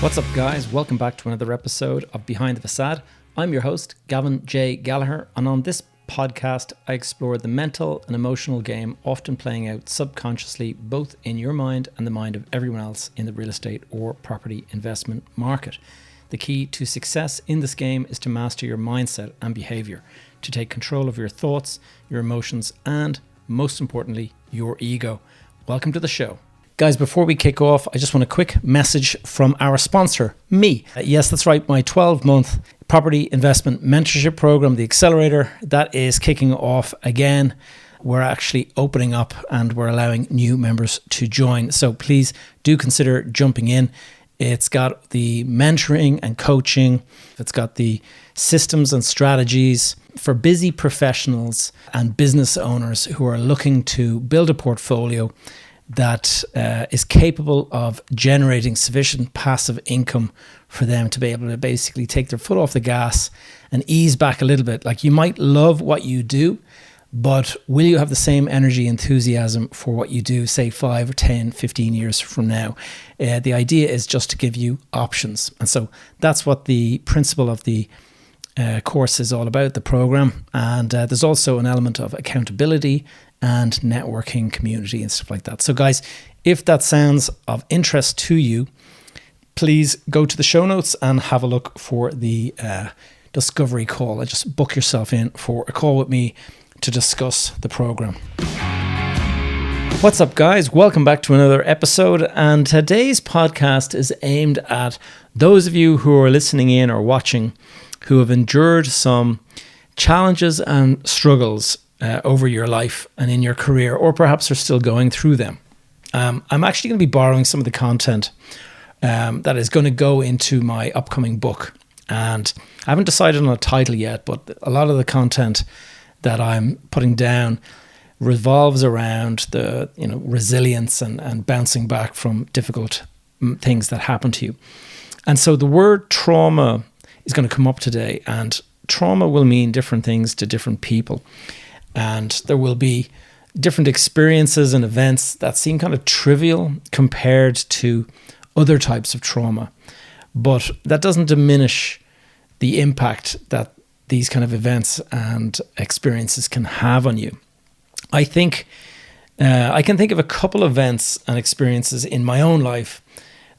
What's up, guys? Welcome back to another episode of Behind the Facade. I'm your host, Gavin J. Gallagher, and on this podcast, I explore the mental and emotional game often playing out subconsciously, both in your mind and the mind of everyone else in the real estate or property investment market. The key to success in this game is to master your mindset and behavior, to take control of your thoughts, your emotions, and most importantly, your ego. Welcome to the show. Guys, before we kick off, I just want a quick message from our sponsor, me. Yes, that's right, my 12-month property investment mentorship program, the Accelerator, that is kicking off again. We're actually opening up and we're allowing new members to join. So please do consider jumping in. It's got the mentoring and coaching. It's got the systems and strategies for busy professionals and business owners who are looking to build a portfolio that is capable of generating sufficient passive income for them to be able to basically take their foot off the gas and ease back a little bit. Like, you might love what you do, but will you have the same energy, enthusiasm for what you do, say 5 or 10, 15 years from now? The idea is just to give you options. And so that's what the principle of the course is all about, the program. And there's also an element of accountability and networking, community and stuff like that. So guys, if that sounds of interest to you, please go to the show notes and have a look for the discovery call. And just book yourself in for a call with me to discuss the program. What's up, guys? Welcome back to another episode. And today's podcast is aimed at those of you who are listening in or watching who have endured some challenges and struggles over your life and in your career, or perhaps are still going through them. I'm actually going to be borrowing some of the content that is going to go into my upcoming book. And I haven't decided on a title yet, but a lot of the content that I'm putting down revolves around the resilience and bouncing back from difficult things that happen to you. And so the word trauma is going to come up today, and trauma will mean different things to different people. And there will be different experiences and events that seem kind of trivial compared to other types of trauma. But that doesn't diminish the impact that these kind of events and experiences can have on you. I think I can think of a couple of events and experiences in my own life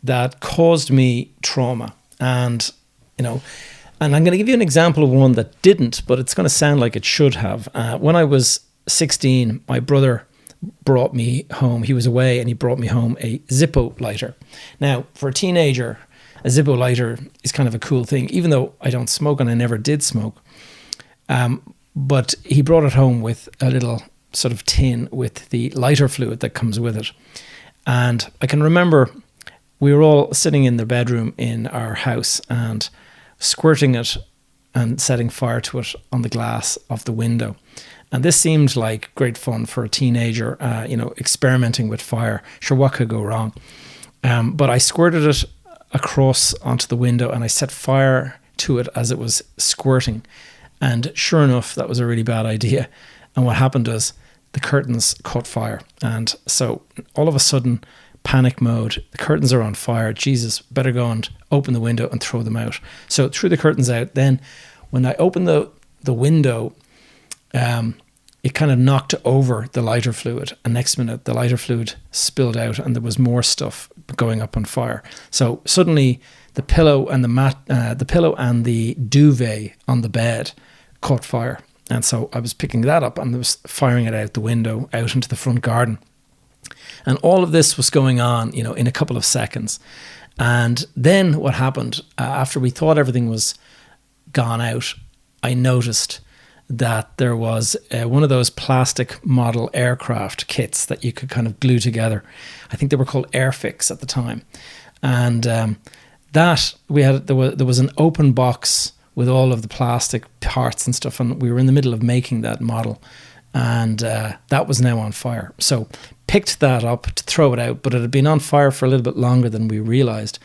that caused me trauma. And I'm going to give you an example of one that didn't, but it's going to sound like it should have. When I was 16, my brother brought me home. He was away and he brought me home a Zippo lighter. Now, for a teenager, a Zippo lighter is kind of a cool thing, even though I don't smoke and I never did smoke. But he brought it home with a little sort of tin with the lighter fluid that comes with it. And I can remember we were all sitting in the bedroom in our house and squirting it and setting fire to it on the glass of the window. And this seemed like great fun for a teenager, experimenting with fire. Sure, what could go wrong? But I squirted it across onto the window and I set fire to it as it was squirting. And sure enough, that was a really bad idea. And what happened was the curtains caught fire. And so all of a sudden, panic mode, the curtains are on fire. Jesus, better go and open the window and throw them out. So threw the curtains out. Then when I opened the window, it kind of knocked over the lighter fluid. And next minute, the lighter fluid spilled out and there was more stuff going up on fire. So suddenly the pillow and the duvet on the bed caught fire. And so I was picking that up and I was firing it out the window, out into the front garden. And all of this was going on, in a couple of seconds. And then what happened, after we thought everything was gone out, I noticed that there was one of those plastic model aircraft kits that you could kind of glue together. I think they were called Airfix at the time. And there was an open box with all of the plastic parts and stuff. And we were in the middle of making that model. And that was now on fire. So picked that up to throw it out, but it had been on fire for a little bit longer than we realized.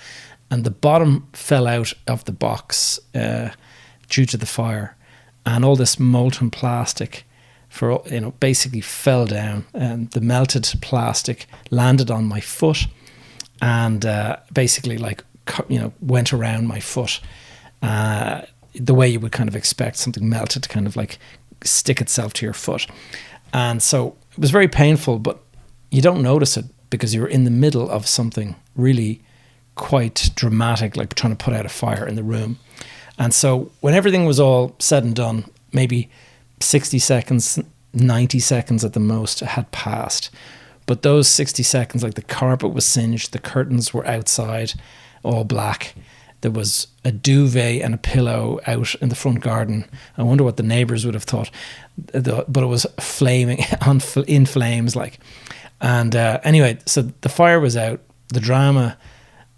And the bottom fell out of the box due to the fire. And all this molten plastic basically fell down. And the melted plastic landed on my foot and basically went around my foot, the way you would kind of expect something melted to kind of like stick itself to your foot. And so it was very painful, but you don't notice it because you're in the middle of something really quite dramatic, like trying to put out a fire in the room. And so when everything was all said and done, maybe 60 seconds, 90 seconds at the most had passed. But those 60 seconds, like the carpet was singed, the curtains were outside, all black. There was a duvet and a pillow out in the front garden. I wonder what the neighbours would have thought. But it was flaming, in flames, like. And anyway, so the fire was out. The drama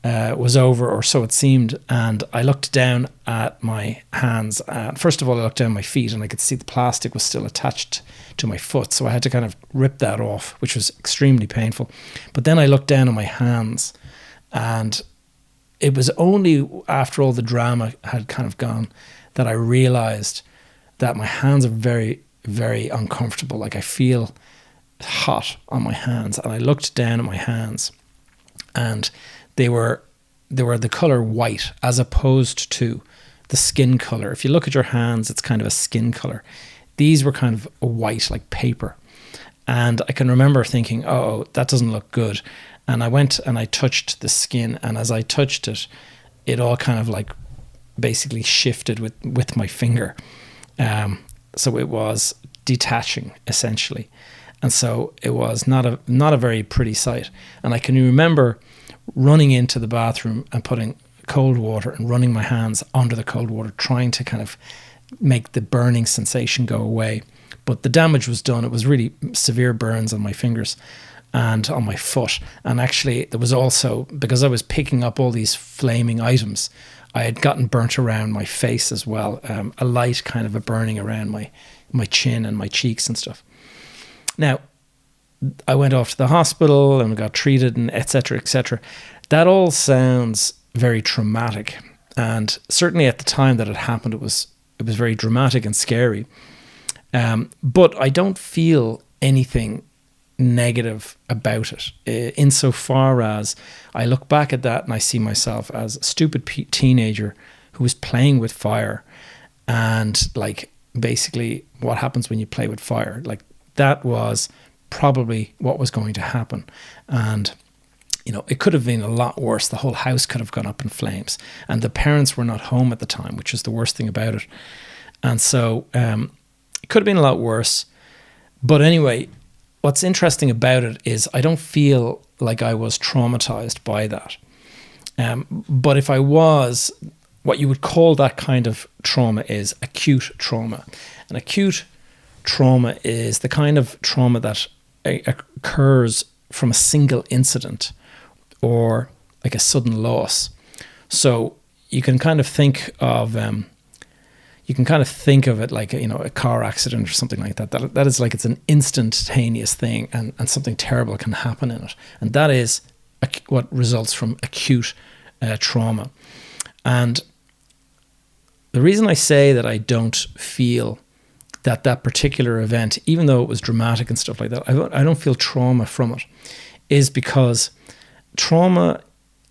was over, or so it seemed. And I looked down at my hands. First of all, I looked down at my feet, and I could see the plastic was still attached to my foot. So I had to kind of rip that off, which was extremely painful. But then I looked down at my hands, and it was only after all the drama had kind of gone that I realized that my hands are very, very uncomfortable. Like I feel hot on my hands. And I looked down at my hands, and they were the color white as opposed to the skin color. If you look at your hands, it's kind of a skin color. These were kind of a white, like paper. And I can remember thinking, oh, that doesn't look good. And I went and I touched the skin, and as I touched it, it all kind of like basically shifted with my finger. So it was detaching essentially. And so it was not a very pretty sight. And I can remember running into the bathroom and putting cold water and running my hands under the cold water, trying to kind of make the burning sensation go away. But the damage was done. It was really severe burns on my fingers and on my foot. And actually there was also, because I was picking up all these flaming items, I had gotten burnt around my face as well. A light kind of a burning around my chin and my cheeks and stuff. Now, I went off to the hospital and got treated and et cetera. That all sounds very traumatic. And certainly at the time that it happened, it was very dramatic and scary. But I don't feel anything negative about it, insofar as I look back at that and I see myself as a stupid teenager who was playing with fire, and like basically what happens when you play with fire, like that was probably what was going to happen. And it could have been a lot worse. The whole house could have gone up in flames, and the parents were not home at the time, which is the worst thing about it. And so it could have been a lot worse. But anyway, what's interesting about it is I don't feel like I was traumatized by that. But if I was, what you would call that kind of trauma is acute trauma. And acute trauma is the kind of trauma that occurs from a single incident or like a sudden loss. So you can kind of think of it like a car accident or something like that. That is like it's an instantaneous thing, and something terrible can happen in it, and that is what results from acute trauma. And the reason I say that I don't feel that particular event, even though it was dramatic and stuff like that, I don't feel trauma from it, is because trauma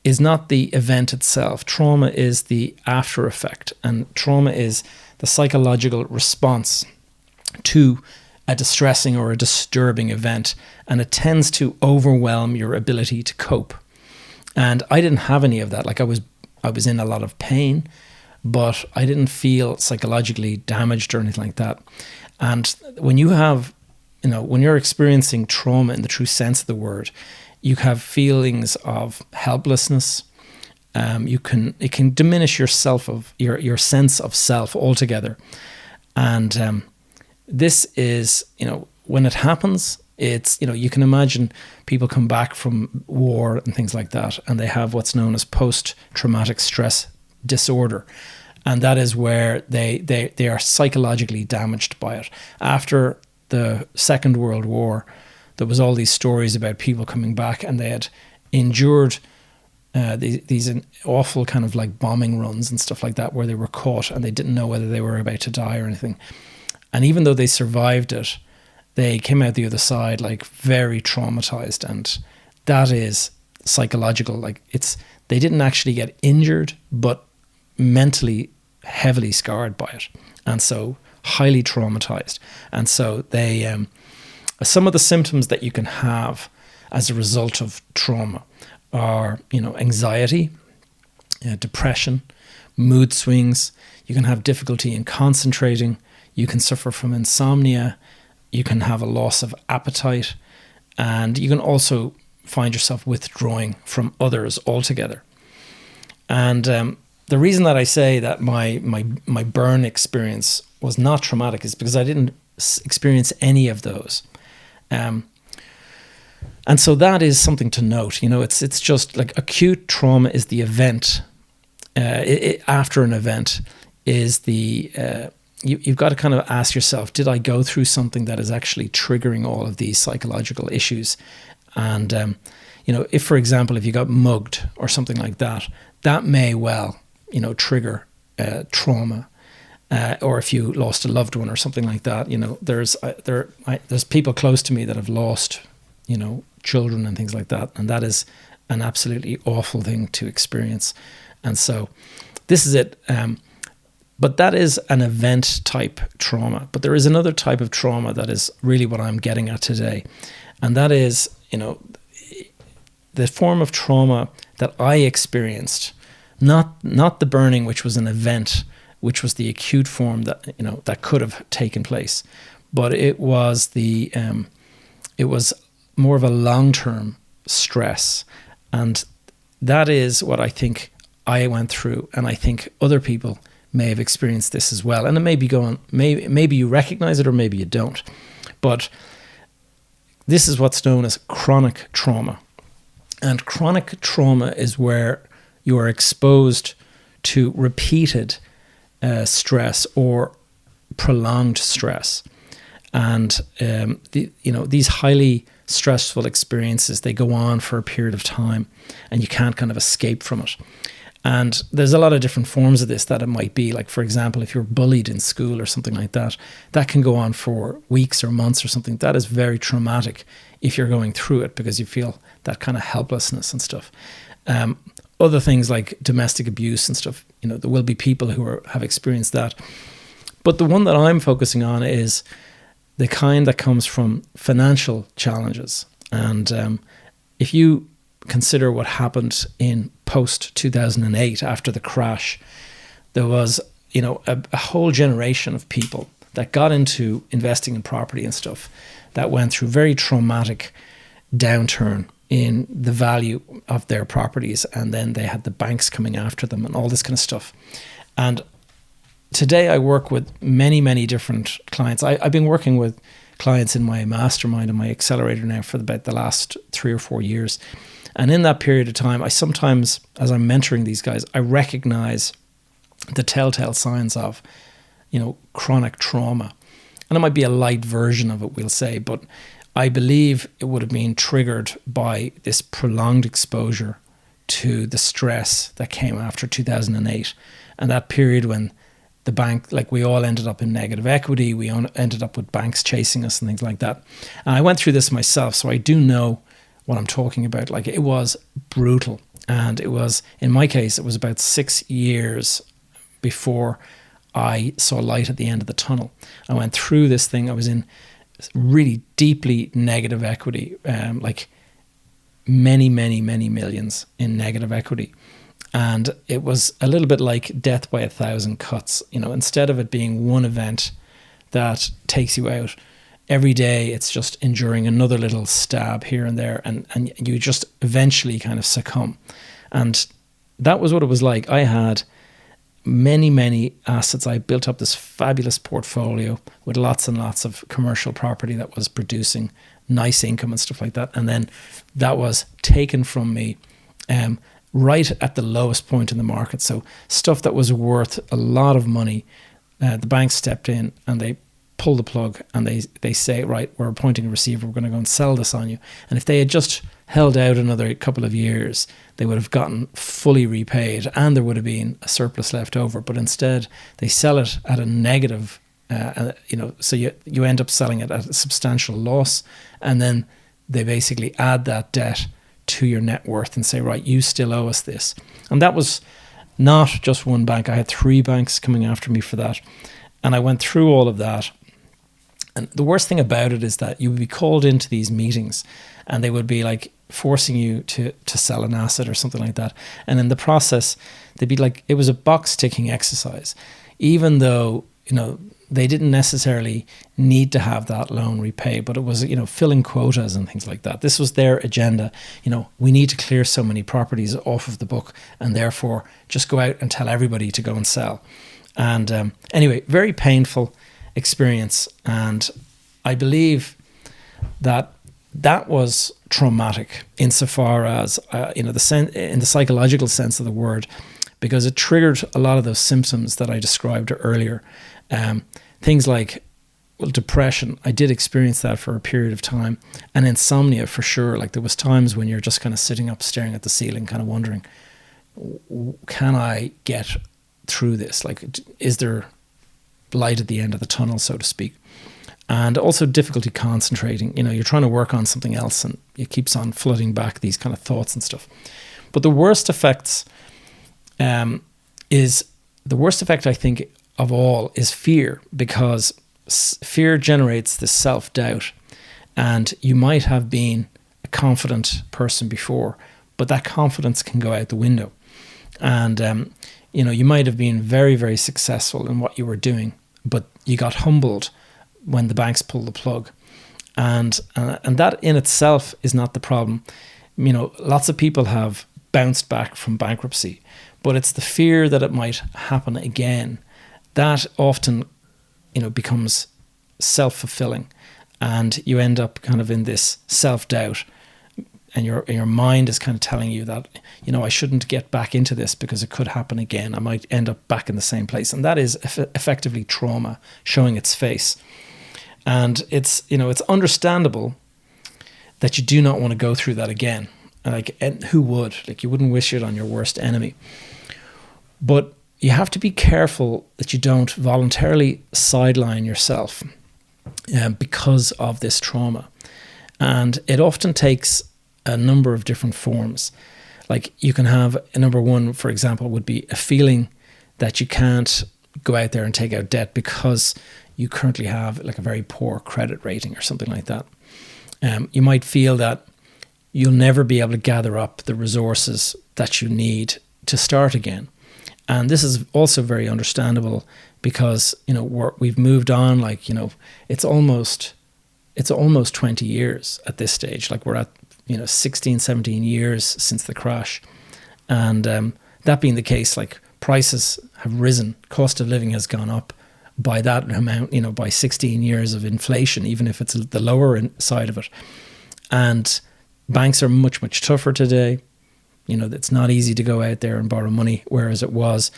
is not the event itself. Trauma is the after effect, and trauma is the psychological response to a distressing or a disturbing event, and it tends to overwhelm your ability to cope. And I didn't have any of that. Like I was in a lot of pain, but I didn't feel psychologically damaged or anything like that. And when you have, when you're experiencing trauma in the true sense of the word, you have feelings of helplessness. It can diminish your sense of self altogether. And this is, when it happens, it's, you can imagine people come back from war and things like that, and they have what's known as post-traumatic stress disorder. And that is where they are psychologically damaged by it. After the Second World War, there was all these stories about people coming back and they had endured these awful kind of like bombing runs and stuff like that, where they were caught and they didn't know whether they were about to die or anything. And even though they survived it, they came out the other side like very traumatized, and that is psychological. Like They didn't actually get injured, but mentally heavily scarred by it, and so highly traumatized. And so they, some of the symptoms that you can have as a result of trauma are, anxiety, depression, mood swings. You can have difficulty in concentrating. You can suffer from insomnia. You can have a loss of appetite, and you can also find yourself withdrawing from others altogether. And the reason that I say that my burn experience was not traumatic is because I didn't experience any of those. And so that is something to note. It's just like acute trauma is the event. After an event is the you've got to kind of ask yourself, did I go through something that is actually triggering all of these psychological issues? And if, for example, if you got mugged or something like that, that may well trigger trauma. Or if you lost a loved one or something like that, there's people close to me that have lost, children and things like that, and that is an absolutely awful thing to experience. And so, this is it. But that is an event type trauma. But there is another type of trauma that is really what I'm getting at today, and that is, the form of trauma that I experienced, not the burning, which was an event, which was the acute form that that could have taken place, but it was it was more of a long-term stress, and that is what I think I went through, and I think other people may have experienced this as well. And it may be maybe you recognize it or maybe you don't, but this is what's known as chronic trauma, and chronic trauma is where you are exposed to repeated stress or prolonged stress, and these highly stressful experiences, they go on for a period of time, and you can't kind of escape from it. And there's a lot of different forms of this that it might be. Like, for example, if you're bullied in school or something like that, that can go on for weeks or months or something. That is very traumatic if you're going through it, because you feel that kind of helplessness and stuff. Other things like domestic abuse and stuff, there will be people who have experienced that. But the one that I'm focusing on is the kind that comes from financial challenges. And if you consider what happened in post-2008 after the crash, there was, a whole generation of people that got into investing in property and stuff that went through very traumatic downturn in the value of their properties, and then they had the banks coming after them and all this kind of stuff. And today I work with many, many different clients. I've been working with clients in my mastermind and my accelerator now for about the last 3 or 4 years. And in that period of time, I sometimes, as I'm mentoring these guys, I recognize the telltale signs of, chronic trauma. And it might be a light version of it, we'll say, but I believe it would have been triggered by this prolonged exposure to the stress that came after 2008, and that period when the bank, like, we all ended up in negative equity. We ended up with banks chasing us and things like that. And I went through this myself, so I do know what I'm talking about. Like, it was brutal. And it was, in my case, it was about 6 years before I saw light at the end of the tunnel. I went through this thing. I was in really deeply negative equity, like many, many, many millions in negative equity. And it was a little bit like death by 1,000 cuts. Instead of it being one event that takes you out, every day it's just enduring another little stab here and there, and you just eventually kind of succumb. And that was what it was like. I had many, many assets. I built up this fabulous portfolio with lots and lots of commercial property that was producing nice income and stuff like that. And then that was taken from me right at the lowest point in the market. So stuff that was worth a lot of money, the bank stepped in and they pull the plug and they say, right, we're appointing a receiver, we're going to go and sell this on you. And if they had just held out another couple of years, they would have gotten fully repaid and there would have been a surplus left over. But instead, they sell it at a negative, so you end up selling it at a substantial loss, and then they basically add that debt to your net worth and say, right, you still owe us this. And that was not just one bank. I had 3 banks coming after me for that. And I went through all of that. And the worst thing about it is that you would be called into these meetings and they would be like forcing you to sell an asset or something like that. And in the process, they'd be like, it was a box ticking exercise, even though, they didn't necessarily need to have that loan repaid, but it was, filling quotas and things like that. This was their agenda. We need to clear so many properties off of the book and therefore just go out and tell everybody to go and sell. And anyway, very painful experience. And I believe that was traumatic insofar as, in the psychological sense of the word, because it triggered a lot of those symptoms that I described earlier. Things like, depression. I did experience that for a period of time, and insomnia for sure. Like there was times when you're just kind of sitting up, staring at the ceiling, kind of wondering, can I get through this? Like, is there light at the end of the tunnel, so to speak? And also difficulty concentrating. You're trying to work on something else and it keeps on flooding back these kind of thoughts and stuff. But the worst effect, I think, of all is fear, because fear generates this self-doubt. And you might have been a confident person before, but that confidence can go out the window. And, you might have been very, very successful in what you were doing, but you got humbled when the banks pulled the plug. And that in itself is not the problem. Lots of people have bounced back from bankruptcy, but it's the fear that it might happen again that often, becomes self-fulfilling, and you end up kind of in this self-doubt, and your mind is kind of telling you that, I shouldn't get back into this because it could happen again. I might end up back in the same place. And that is effectively trauma showing its face. And it's understandable that you do not want to go through that again. And who would? You wouldn't wish it on your worst enemy. But you have to be careful that you don't voluntarily sideline yourself because of this trauma. And it often takes a number of different forms. Like you can have number one, for example, would be a feeling that you can't go out there and take out debt because you currently have like a very poor credit rating or something like that. You might feel that you'll never be able to gather up the resources that you need to start again. And this is also very understandable because, we've moved on, it's almost 20 years at this stage. Like we're at, 16, 17 years since the crash. And that being the case, like prices have risen, cost of living has gone up by that amount, by 16 years of inflation, even if it's the lower side of it. And banks are much, much tougher today. It's not easy to go out there and borrow money, whereas it was.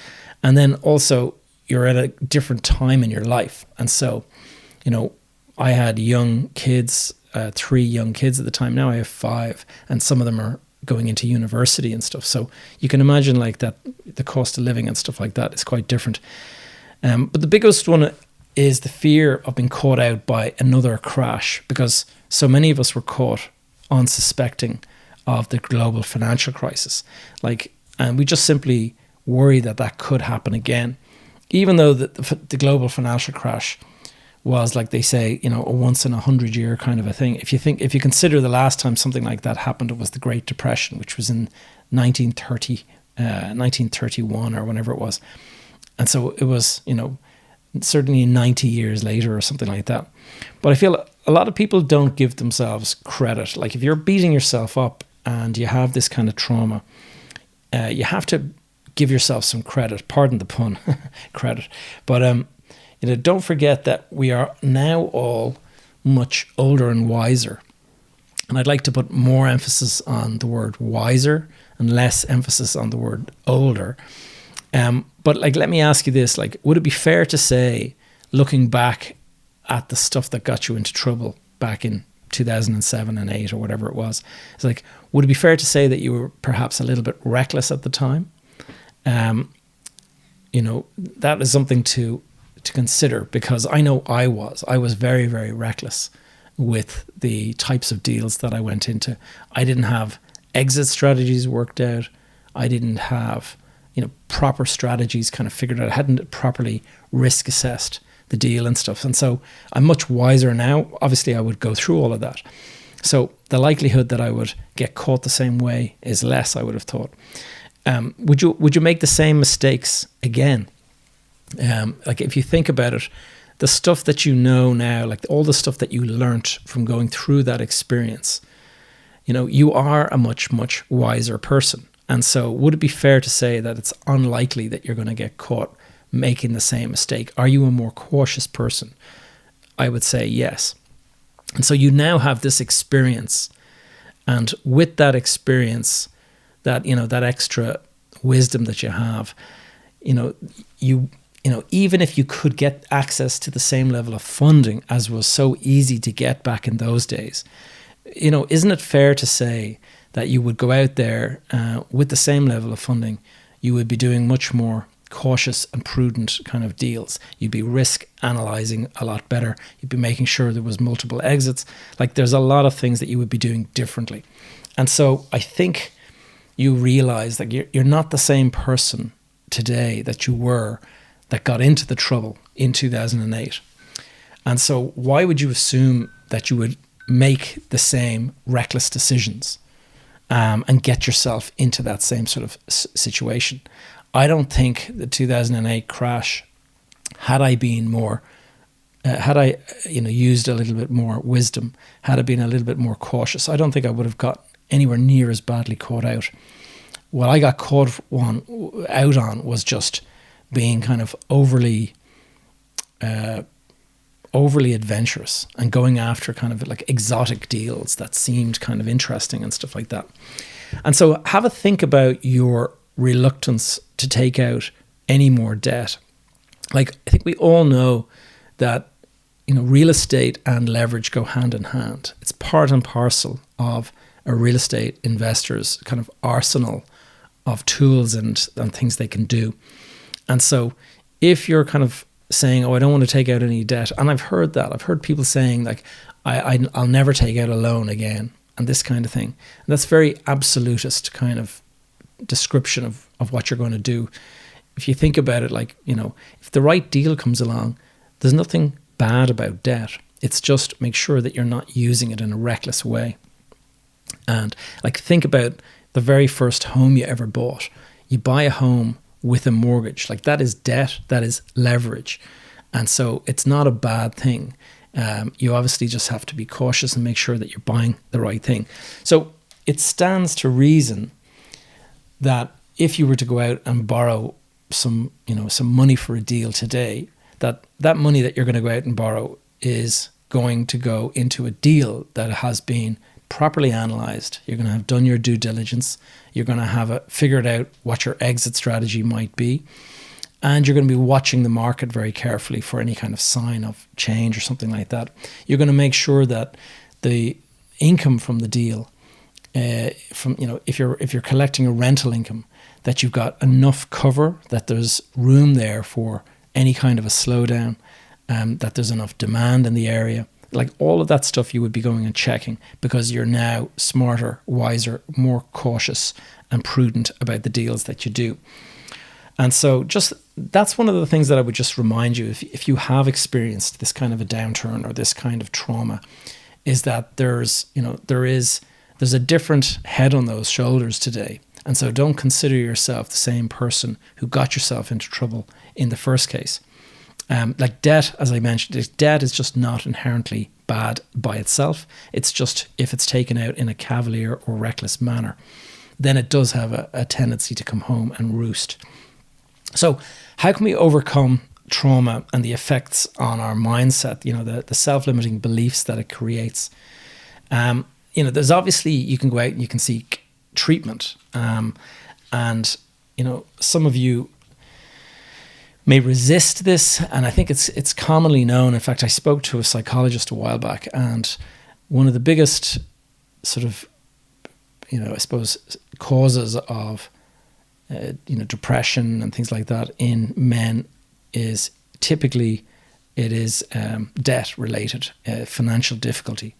And then also you're at a different time in your life. And so, I had young kids, 3 young kids at the time. Now I have 5, and some of them are going into university and stuff. So you can imagine like that the cost of living and stuff like that is quite different. But the biggest one is the fear of being caught out by another crash, because so many of us were caught unsuspecting of the global financial crisis. And we just simply worry that could happen again, even though the global financial crash was, like they say, a once in 100 year kind of a thing. If you consider the last time something like that happened, it was the Great Depression, which was in 1931 or whenever it was. And so it was, certainly 90 years later or something like that. But I feel a lot of people don't give themselves credit. Like if you're beating yourself up and you have this kind of trauma, you have to give yourself some credit. Pardon the pun, credit. But don't forget that we are now all much older and wiser. And I'd like to put more emphasis on the word wiser and less emphasis on the word older. But let me ask you this, would it be fair to say, looking back at the stuff that got you into trouble back in 2007 and 8 or whatever it was, it's would it be fair to say that you were perhaps a little bit reckless at the time? That is something to consider, because I know I was very, very reckless with the types of deals that I went into. I didn't have exit strategies worked out. I didn't have, proper strategies kind of figured out. I hadn't properly risk assessed the deal and stuff. And so I'm much wiser now. Obviously, I would go through all of that. So the likelihood that I would get caught the same way is less, I would have thought. Would you make the same mistakes again? Like if you think about it, the stuff that you know now, like all the stuff that you learnt from going through that experience, you are a much, much wiser person. And so would it be fair to say that it's unlikely that you're going to get caught making the same mistake? Are you a more cautious person? I would say yes. And so you now have this experience. And with that experience, that, that extra wisdom that you have, even if you could get access to the same level of funding as was so easy to get back in those days, isn't it fair to say that you would go out there with the same level of funding, you would be doing much more cautious and prudent kind of deals. You'd be risk analyzing a lot better. You'd be making sure there was multiple exits. Like there's a lot of things that you would be doing differently. And so I think you realize that you're not the same person today that you were that got into the trouble in 2008. And so why would you assume that you would make the same reckless decisions and get yourself into that same sort of situation? I don't think the 2008 crash, had I been more, used a little bit more wisdom, had I been a little bit more cautious, I don't think I would have got anywhere near as badly caught out. What I got caught out on was just being kind of overly adventurous and going after kind of like exotic deals that seemed kind of interesting and stuff like that. And so have a think about your reluctance to take out any more debt. Like I think we all know that, real estate and leverage go hand in hand. It's part and parcel of a real estate investor's kind of arsenal of tools and things they can do. And so if you're kind of saying, I don't want to take out any debt, and I've heard that. I've heard people saying like, I'll never take out a loan again and this kind of thing. And that's very absolutist kind of description of what you're going to do. If you think about it, like, if the right deal comes along, there's nothing bad about debt. It's just make sure that you're not using it in a reckless way. And like, think about the very first home you ever bought. You buy a home with a mortgage, like that is debt, that is leverage. And so it's not a bad thing. You obviously just have to be cautious and make sure that you're buying the right thing. So it stands to reason that if you were to go out and borrow some money for a deal today, that money that you're going to go out and borrow is going to go into a deal that has been properly analyzed. You're going to have done your due diligence. You're going to have figured out what your exit strategy might be. And you're going to be watching the market very carefully for any kind of sign of change or something like that. You're going to make sure that the income from the deal, if you're collecting a rental income, that you've got enough cover, that there's room there for any kind of a slowdown, that there's enough demand in the area. Like all of that stuff you would be going and checking because you're now smarter, wiser, more cautious and prudent about the deals that you do. And so just that's one of the things that I would just remind you, if you have experienced this kind of a downturn or this kind of trauma, is that there's a different head on those shoulders today. And so don't consider yourself the same person who got yourself into trouble in the first case. Like debt, as I mentioned, debt is just not inherently bad by itself. It's just if it's taken out in a cavalier or reckless manner, then it does have a tendency to come home and roost. So how can we overcome trauma and the effects on our mindset, the self-limiting beliefs that it creates? There's obviously, you can go out and you can seek treatment. And some of you may resist this, and I think it's commonly known. In fact, I spoke to a psychologist a while back, and one of the biggest sort of, I suppose, causes of, depression and things like that in men is typically debt related, financial difficulty.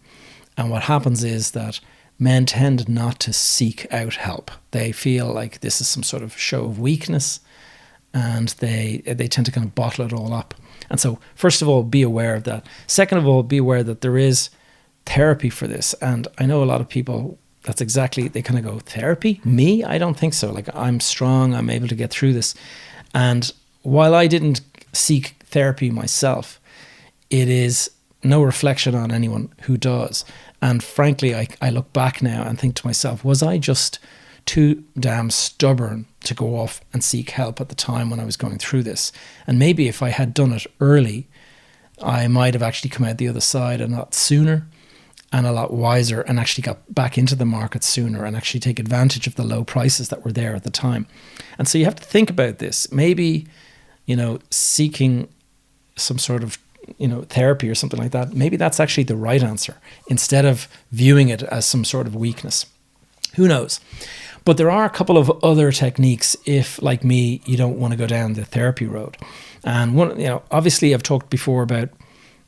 And what happens is that men tend not to seek out help. They feel like this is some sort of show of weakness, and they tend to kind of bottle it all up. And so, first of all, be aware of that. Second of all, be aware that there is therapy for this. And I know a lot of people, that's exactly, they kind of go, therapy? Me? I don't think so. Like, I'm strong, I'm able to get through this. And while I didn't seek therapy myself, it is no reflection on anyone who does. And frankly, I look back now and think to myself, was I just too damn stubborn to go off and seek help at the time when I was going through this? And maybe if I had done it early, I might have actually come out the other side a lot sooner and a lot wiser, and actually got back into the market sooner and actually take advantage of the low prices that were there at the time. And so you have to think about this. Maybe, seeking some sort of, therapy or something like that, maybe that's actually the right answer, instead of viewing it as some sort of weakness. Who knows? But there are a couple of other techniques if, like me, you don't want to go down the therapy road. And one, obviously I've talked before about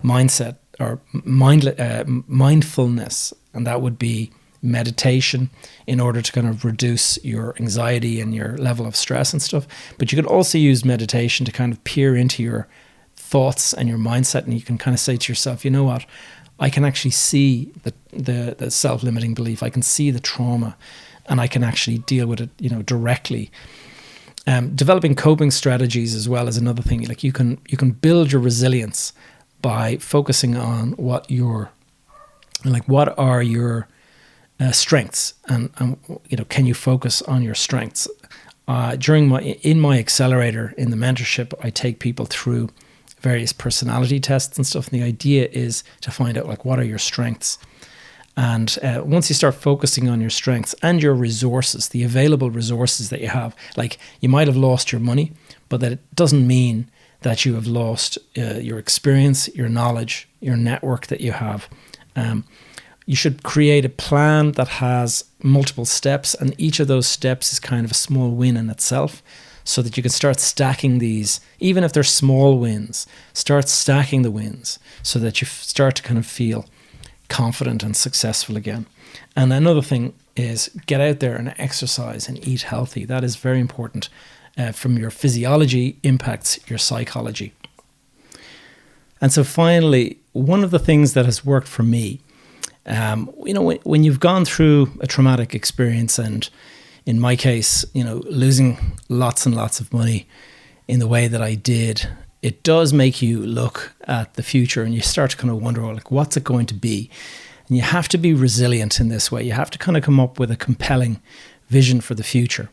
mindset or mindfulness, and that would be meditation in order to kind of reduce your anxiety and your level of stress and stuff. But you could also use meditation to kind of peer into your thoughts and your mindset, and you can kind of say to yourself, you know what, I can actually see the self-limiting belief, I can see the trauma, and I can actually deal with it, directly. Developing coping strategies as well is another thing. Like you can build your resilience by focusing on what are your strengths, and can you focus on your strengths? In my accelerator in the mentorship, I take people through various personality tests and stuff, and the idea is to find out what are your strengths. And once you start focusing on your strengths and your resources, the available resources that you have, like you might have lost your money, but that it doesn't mean that you have lost your experience, your knowledge, your network that you have. You should create a plan that has multiple steps, and each of those steps is kind of a small win in itself, so that you can start stacking these, even if they're small wins, start stacking the wins so that you start to kind of feel confident and successful again. And another thing is get out there and exercise and eat healthy. That is very important. From your physiology impacts your psychology. And so finally, one of the things that has worked for me, when you've gone through a traumatic experience, and in my case, losing lots and lots of money in the way that I did, it does make you look at the future and you start to kind of wonder, what's it going to be? And you have to be resilient in this way. You have to kind of come up with a compelling vision for the future.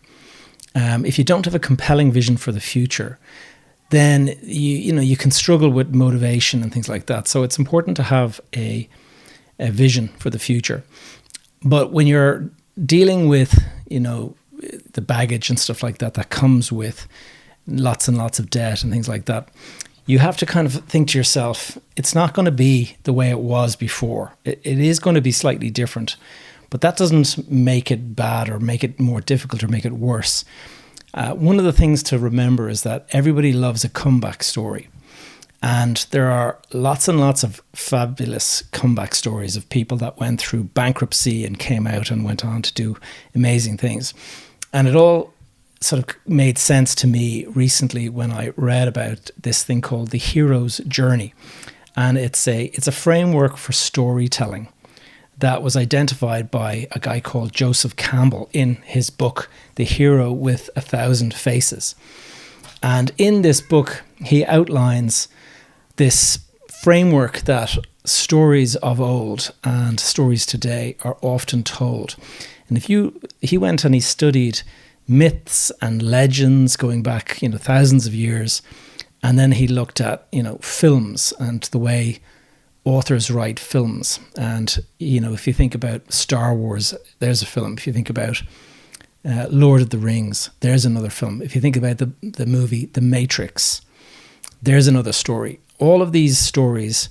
If you don't have a compelling vision for the future, then you can struggle with motivation and things like that. So it's important to have a vision for the future. But when you're dealing with the baggage and stuff like that comes with lots and lots of debt and things like that, you have to kind of think to yourself, it's not going to be the way it was before. It is going to be slightly different. But that doesn't make it bad or make it more difficult or make it worse. One of the things to remember is that everybody loves a comeback story. And there are lots and lots of fabulous comeback stories of people that went through bankruptcy and came out and went on to do amazing things. And it all sort of made sense to me recently when I read about this thing called the hero's journey. And it's a framework for storytelling that was identified by a guy called Joseph Campbell in his book, The Hero with 1,000 Faces. And in this book, he outlines this framework that stories of old and stories today are often told. And he went and he studied myths and legends going back, thousands of years. And then he looked at, films and the way authors write films. And, if you think about Star Wars, there's a film. If you think about Lord of the Rings, there's another film. If you think about the movie The Matrix, there's another story. All of these stories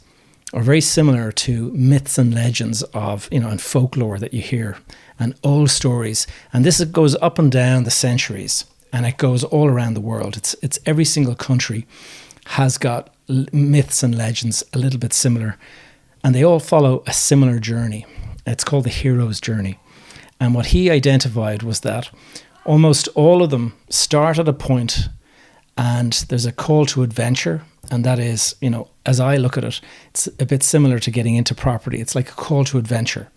are very similar to myths and legends of, and folklore that you hear, and old stories. And this goes up and down the centuries, and it goes all around the world. It's every single country has got myths and legends a little bit similar, and they all follow a similar journey. It's called The Hero's Journey. And what he identified was that almost all of them start at a point and there's a call to adventure. And that is, as I look at it, it's a bit similar to getting into property. It's like a call to adventure.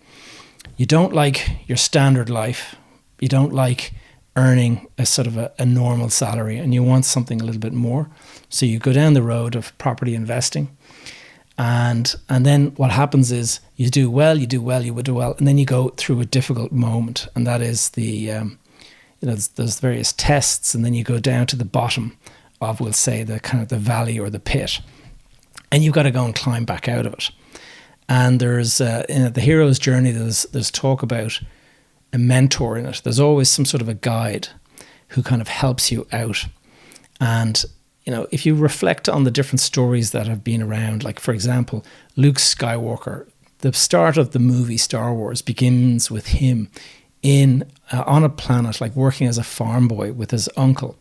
You don't like your standard life. You don't like earning a sort of a normal salary, and you want something a little bit more. So you go down the road of property investing. And then what happens is you do well, and then you go through a difficult moment. And that is there's various tests, and then you go down to the bottom of, we'll say, the kind of the valley or the pit. And you've got to go and climb back out of it. And there's in The Hero's Journey, there's talk about a mentor in it. There's always some sort of a guide who kind of helps you out. And, if you reflect on the different stories that have been around, like, for example, Luke Skywalker, the start of the movie Star Wars begins with him on a planet, like working as a farm boy with his uncle.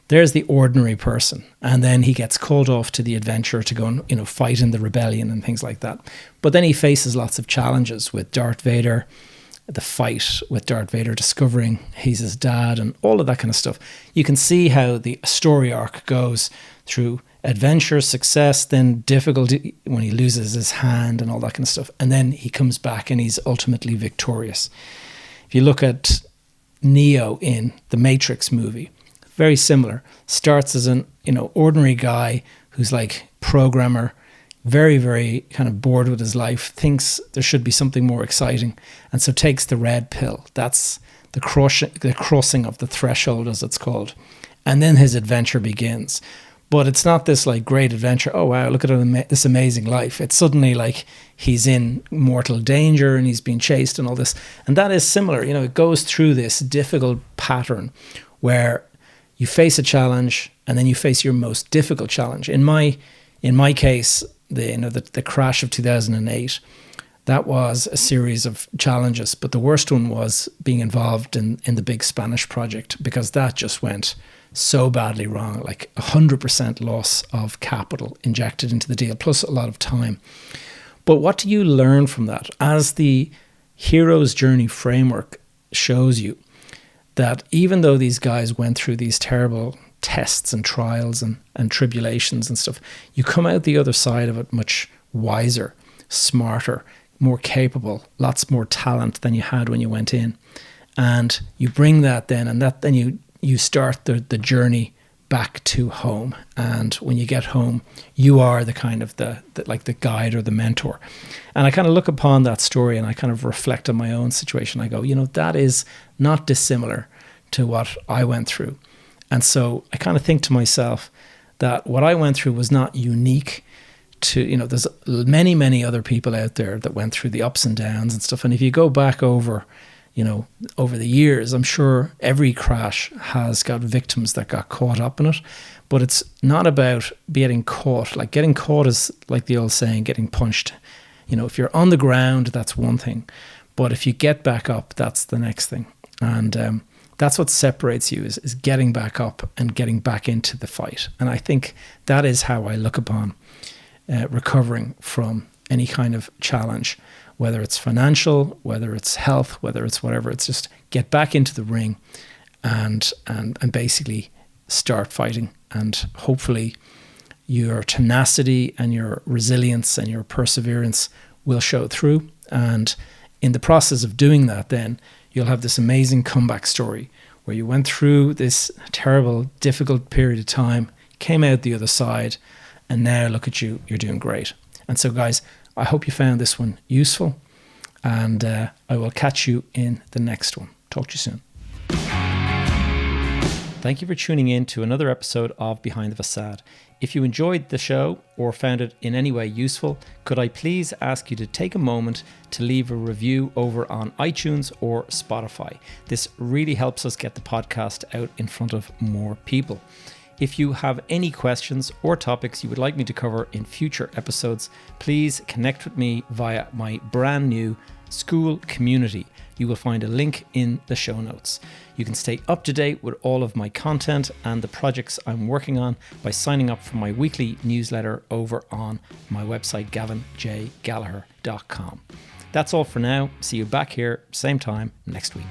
There's the ordinary person. And then he gets called off to the adventure to go and, fight in the rebellion and things like that. But then he faces lots of challenges with Darth Vader, the fight with Darth Vader, discovering he's his dad, and all of that kind of stuff. You can see how the story arc goes through adventure, success, then difficulty when he loses his hand and all that kind of stuff. And then he comes back and he's ultimately victorious. If you look at Neo in the Matrix movie, very similar. Starts as an ordinary guy who's like programmer, very, very kind of bored with his life, thinks there should be something more exciting, and so takes the red pill. That's the crossing of the threshold, as it's called. And then his adventure begins. But it's not this like great adventure. Oh, wow, look at this amazing life. It's suddenly like he's in mortal danger and he's being chased and all this. And that is similar. It goes through this difficult pattern where you face a challenge and then you face your most difficult challenge. In my case, the crash of 2008, that was a series of challenges. But the worst one was being involved in the big Spanish project, because that just went so badly wrong, like 100% loss of capital injected into the deal, plus a lot of time. But what do you learn from that? As the Hero's Journey framework shows you, that even though these guys went through these terrible tests and trials and tribulations and stuff, you come out the other side of it much wiser, smarter, more capable, lots more talent than you had when you went in. And you bring that then, and then you start the journey back to home. And when you get home, you are the kind of the guide or the mentor. And I kind of look upon that story and I kind of reflect on my own situation. I go, that is not dissimilar to what I went through. And so I kind of think to myself that what I went through was not unique to, there's many, many other people out there that went through the ups and downs and stuff. And if you go back over the years, I'm sure every crash has got victims that got caught up in it. But it's not about getting caught. Like, getting caught is like the old saying, getting punched. If you're on the ground, that's one thing. But if you get back up, that's the next thing. And that's what separates you, is getting back up and getting back into the fight. And I think that is how I look upon recovering from any kind of challenge, whether it's financial, whether it's health, whether it's whatever. It's just get back into the ring and basically start fighting. And hopefully your tenacity and your resilience and your perseverance will show through. And in the process of doing that, then you'll have this amazing comeback story where you went through this terrible, difficult period of time, came out the other side, and now look at you, you're doing great. And so, guys, I hope you found this one useful, and I will catch you in the next one. Talk to you soon. Thank you for tuning in to another episode of Behind the Facade. If you enjoyed the show or found it in any way useful, could I please ask you to take a moment to leave a review over on iTunes or Spotify? This really helps us get the podcast out in front of more people. If you have any questions or topics you would like me to cover in future episodes, please connect with me via my brand new school community. You will find a link in the show notes. You can stay up to date with all of my content and the projects I'm working on by signing up for my weekly newsletter over on my website, gavinjgallagher.com. That's all for now. See you back here, same time next week.